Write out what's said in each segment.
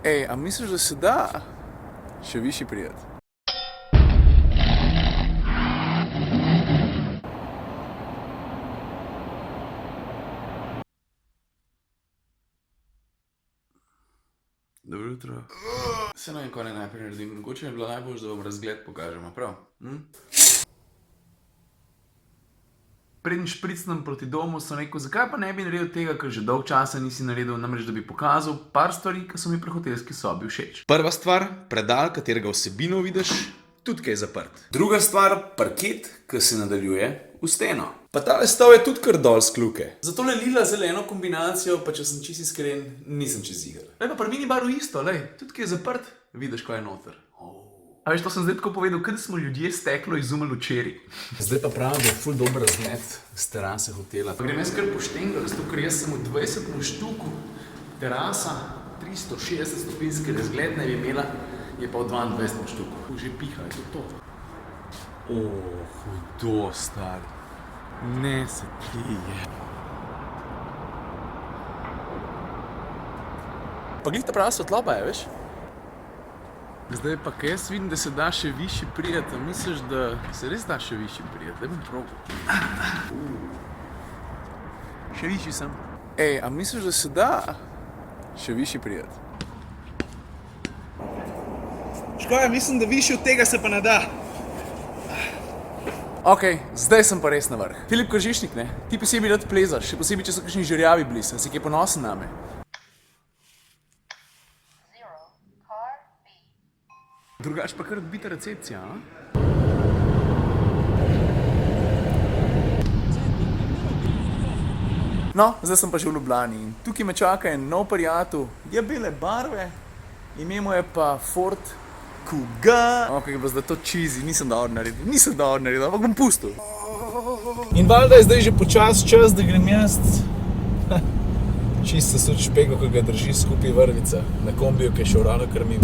Ej, a misliš, da se da še višji prijeti? Dobro jutro. Se ne vem, kaj naj najprej naredim. Mogoče je bilo najboljše, da vam razgled pokažemo, prav? Preden špricnem proti domu, sem rekel, zakaj pa ne bi naredil tega, kar že dolgo časa nisi naredil, namreč da bi pokazal par stvari, ki so mi pri hotelski sobi všeč. Prva stvar, predal, katerega vsebino vidiš, tudi kaj je zaprt. Druga stvar, parket, ki se nadaljuje v steno. Pa tale stol je tudi kar dol s kljuke. Za tole lila-zeleno kombinacijo, pa če sem čisto iskren, nisem čez iger. Lej pa pri minibaru isto, lej, tudi kaj je zaprt, vidiš, kaj je noter. A veš, to sem zdaj tako povedal, kot da smo ljudje steklo izumili včeraj. Zdaj pa pravim, da je ful dober razgled z terase hotela. Pa grem jaz kar poštengal, zato ker jaz sem v 20. štuku, terasa, 360 stopinjski razgled naj bi imela, je pa v 22. štuku. Že piha, je to to. Hudo, stari. Ne se krije. Pa glih ta prava svetloba je, veš? Zdaj pa, kaj jaz vidim, da se da še višji prijeti, a misliš, da se res da še višji prijeti? Daj bom probal. Še višji sem. Ej, a misliš, da se da še višji prijeti? Škoda, mislim, da višji od tega se pa ne da. Okej, zdaj sem pa res na vrh. Filip Kržišnik, ne? Ti posebej rad plezaš, še posebej, če so kakšni žerjavi bili, sem si kaj ponosen name. Drugač pa kar odbita recepcija, a? No, zdaj sem pa že v Ljubljani in tukaj me čaka en nov prijatelj, je bele barve, ime mu je pa Ford Kuga. Ok, pa zdaj to cheesy, nisem dobro naredil, ampak bom pustil. In valjda je zdaj že počas čas, da grem jaz čisto sud špego, ko ga drži skupaj vrvica na kombiju, ki je šel ravno krmim.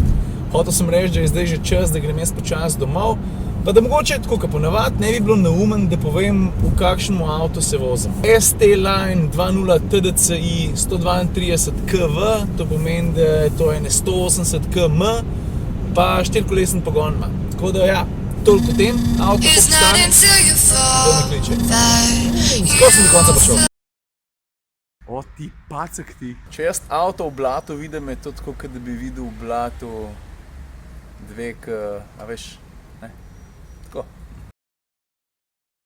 Hotel sem reči, da je zdaj že čas, da grem jaz počas domov, pa da mogoče tako, kot ponavad, ne bi bilo neumen, da povem, v kakšnem avtu se vozim. ST-Line 2.0 TDCi 132 kW, to pomeni, da je to ene 180 km, pa 4-kolesen pogon ima. Tako da ja, toliko o tem, avto ko postane, to me kliče. Skoro sem do konca prišel. O ti pacek ti. Če jaz avto v blatu vidim, je to tako, kot da bi videl v blatu dve, a veš,